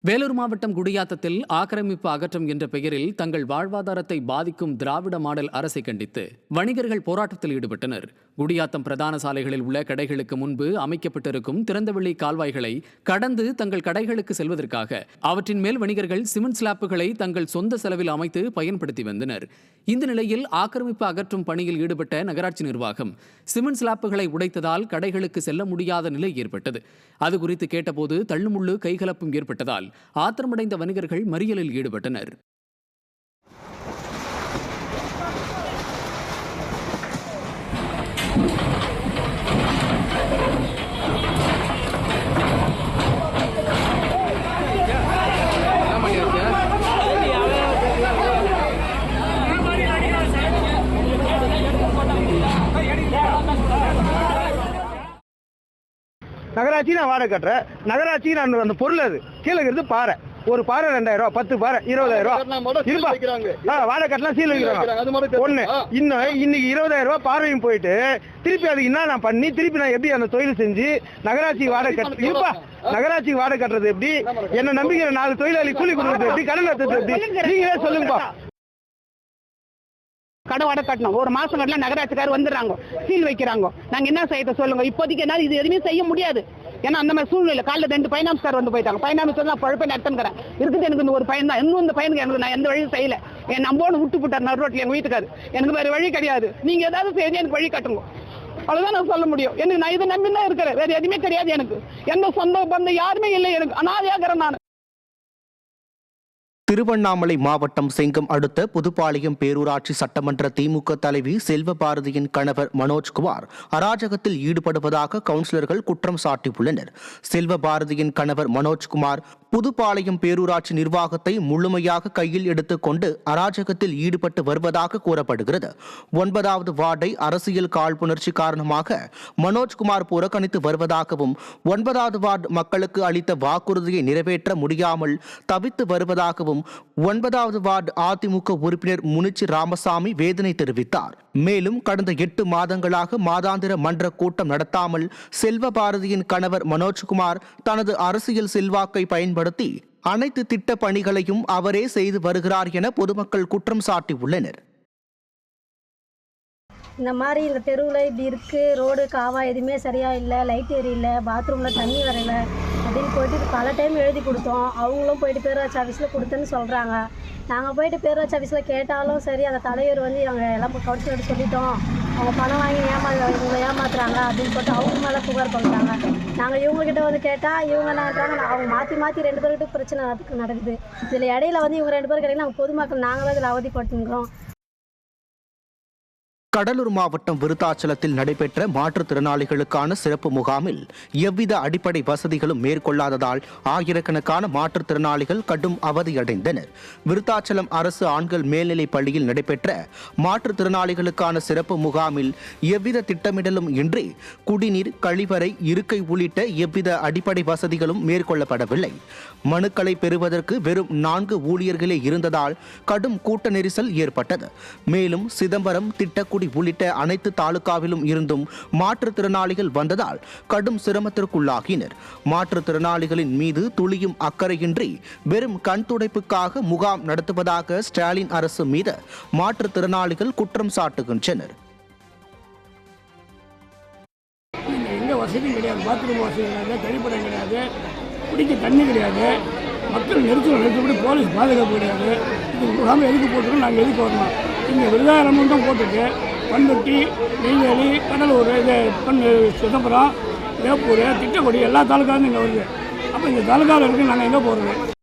வேலூர் மாவட்டம் குடியாத்தத்தில் ஆக்கிரமிப்பு அகற்றம் என்ற பெயரில் தங்கள் வாழ்வாதாரத்தை பாதிக்கும் திராவிட மாடல் அரசை கண்டித்து வணிகர்கள் போராட்டத்தில் ஈடுபட்டனர். குடியாத்தம் பிரதான சாலைகளில் உள்ள கடைகளுக்கு முன்பு அமைக்கப்பட்டிருக்கும் திறந்தவெளி கால்வாய்களை கடந்து தங்கள் கடைகளுக்கு செல்வதற்காக அவற்றின் மேல் வணிகர்கள் சிமெண்ட் ஸ்லாப்புகளை தங்கள் சொந்த செலவில் அமைத்து பயன்படுத்தி வந்தனர். இந்த நிலையில் ஆக்கிரமிப்பு அகற்றும் பணியில் ஈடுபட்ட நகராட்சி நிர்வாகம் சிமெண்ட் ஸ்லாப்புகளை உடைத்ததால் கடைகளுக்கு செல்ல முடியாத நிலை ஏற்பட்டது. அது குறித்து கேட்டபோது தள்ளுமுள்ளு கைகலப்பும் ஏற்பட்டதால் ஆத்திரமடைந்த வணிகர்கள் மறியலில் ஈடுபட்டனர். நகராட்சி நான் வாடகை கட்டுறேன். நகராட்சி நான் அந்த பொருள் அது கீழே இருந்து பாறை, ஒரு பாறை 2000 ரூபா, 10 பாறை 20000 ரூபா வாடகை கட்டலாம், சீல் வைக்கிறாங்க. ஒண்ணு இன்னும் இன்னைக்கு 20000 ரூபாய் பார்வையும் போயிட்டு திருப்பி அதுக்கு என்ன நான் பண்ணி திருப்பி நான் எப்படி அந்த தொழில் செஞ்சு நகராட்சி வாடகை கட்டுப்பா, நகராட்சி வாடகை கட்டுறது எப்படி, என்ன நம்பிக்கிற 4 தொழிலாளி கூலி கொடுக்குறது எப்படி, கடன் நடத்துறது எப்படி, நீங்களே சொல்லுங்கப்பா. கடை வாடகை கட்டணும், ஒரு மாசம் கட்டல நகராட்சிக்காரர் வந்துடுறாங்க, சீல் வைக்கிறாங்க. நாங்க என்ன செய்ய சொல்லுங்க. இப்போதைக்கு என்ன இது எதுவுமே செய்ய முடியாது. ஏன்னா அந்த மாதிரி சூழ்நிலை காலைல 2 பைனான்ஸ்கார் வந்து போயிட்டாங்க. பைனான்ஸ் நான் பழப்பை நடத்துங்கிறேன் இருக்குது. எனக்கு இந்த ஒரு பையன் தான், இன்னும் இந்த பையனுக்கு எனக்கு நான் எந்த வழியும் செய்யல. என் நம்போன்னு விட்டு போட்டார் நடு ரோட்ல எங்க வீட்டுக்காரு. எனக்கு வேற வழி கிடையாது. நீங்க ஏதாவது செய்து எனக்கு வழி கட்டுங்க, அவ்வளவுதான் நான் சொல்ல முடியும். எனக்கு நான் இதை நம்பி தான் இருக்கிறேன், வேற எதுவுமே கிடையாது. எனக்கு எந்த சொந்த பந்தம் யாருமே இல்லை. எனக்கு அனாதையாகிறேன் நான். திருவண்ணாமலை மாவட்டம் செங்கம் அடுத்த புதுப்பாளையம் பேரூராட்சி சட்டமன்ற திமுக தலைவி செல்வபாரதியின் கணவர் மனோஜ்குமார் அராஜகத்தில் ஈடுபடுவதாக கவுன்சிலர்கள் குற்றம் சாட்டியுள்ளனர். செல்வபாரதியின் கணவர் மனோஜ்குமார் புதுப்பாளையம் பேரூராட்சி நிர்வாகத்தை முழுமையாக கையில் எடுத்துக்கொண்டு அராஜகத்தில் ஈடுபட்டு வருவதாக கூறப்படுகிறது. 9வது வார்டை அரசியல் காழ்ப்புணர்ச்சி காரணமாக மனோஜ்குமார் புறக்கணித்து வருவதாகவும் 9வது வார்டு மக்களுக்கு அளித்த வாக்குறுதியை நிறைவேற்ற முடியாமல் தவித்து வருவதாகவும் 9வது வார்டு அதிமுக உறுப்பினர் முனிச்சி ராமசாமி வேதனை தெரிவித்தார். மேலும் கடந்த 8 மாதங்களாக மாதாந்திர மன்ற கூட்டம் நடத்தாமல் செல்வபாரதியின் கணவர் மனோஜ்குமார் தனது அரசியல் செல்வாக்கை பயன்படுத்தி அனைத்து திட்ட பணிகளையும் அவரே செய்து வருகிறார் என பொதுமக்கள் குற்றம் சாட்டியுள்ளனர். இந்த மாதிரி இந்த தெருவில் இப்படி இருக்குது, ரோடு காவா எதுவுமே சரியாக இல்லை, லைட் எரியல, பாத்ரூமில் தண்ணி வரல அப்படின்னு போயிட்டு பல டைம் எழுதி கொடுத்தோம். அவங்களும் போயிட்டு பேரூராட்சி ஆஃபீஸில் கொடுத்தேன்னு சொல்கிறாங்க. நாங்கள் போயிட்டு பேரூராட்சி ஆஃபீஸில் கேட்டாலும் சரி, அந்த தலைவர் வந்து நாங்கள் எல்லாம் கவுன்சிலர் சொல்லிட்டோம், அவங்க பணம் வாங்கி இவங்களை ஏமாத்துறாங்க அப்படின்னு சொல்லிட்டு அவங்க மேலே புகார் பண்ணுறாங்க. நாங்கள் இவங்ககிட்ட வந்து கேட்டால் இவங்க என்னன்றாங்க, அவங்க மாற்றி 2 பேர்கிட்ட பிரச்சனை நடக்குது. இதில் இடையில வந்து இவங்க 2 பேர் கிடையாது, நாங்கள் பொதுமக்கள் நாங்கள் தான் இதில் அவதிப்பட்டுங்கிறோம். கடலூர் மாவட்டம் விருத்தாச்சலத்தில் நடைபெற்ற மாற்றுத்திறனாளிகளுக்கான சிறப்பு முகாமில் எவ்வித அடிப்படை வசதிகளும் மேற்கொள்ளாததால் ஆயிரக்கணக்கான மாற்றுத்திறனாளிகள் கடும் அவதியடைந்தனர். விருத்தாச்சலம் அரசு ஆண்கள் மேல்நிலைப் பள்ளியில் நடைபெற்ற மாற்றுத்திறனாளிகளுக்கான சிறப்பு முகாமில் எவ்வித திட்டமிடலும் இன்றி குடிநீர், கழிவறை, இருக்கை உள்ளிட்ட எவ்வித அடிப்படை வசதிகளும் மேற்கொள்ளப்படவில்லை. மனுக்களை பெறுவதற்கு வெறும் 4 ஊழியர்களே இருந்ததால் கடும் கூட்ட நெரிசல் ஏற்பட்டது. மேலும் சிதம்பரம், திட்டக்குடி உள்ளிட்ட அனைத்து தாலுகாவிலும் இருந்தும் மாற்றுத்திறனாளிகள் வந்ததால் கடும் சிரமத்திற்குள்ளாகினர். மாற்றுத்திறனாளிகளின் மீது துளியும் அக்கறையின்றி வெறும் கண் துடைப்புக்காக முகாம் நடத்துவதாக ஸ்டாலின் அரசு மீது மாற்றுத்திறனாளிகள் குற்றம் சாட்டுகின்றனர். எந்த வசதியும் கிடையாது, பாத்ரூம் வசதி கிடையாது, கழிப்படம் கிடையாது, குடிக்க தண்ணி கிடையாது, மக்கள் நெரிசல் போலீஸ் பாதுகாப்பு கிடையாது. இது முகாம் எதுக்கு போட்டுருக்கோம், நாங்கள் எதுக்கு வரணும்? இங்கே விருதாரம்பம் தான் போட்டுருக்கு. பண்ருட்டி, நெய்வேலி, கடலூர், இது சிதம்பரம், வேப்பூர், திட்டக்குடி எல்லா தாலுக்காவும் இங்கே வருது. அப்போ இந்த தாலுக்காவில் இருக்குது, நாங்கள் எங்கே போகிறது?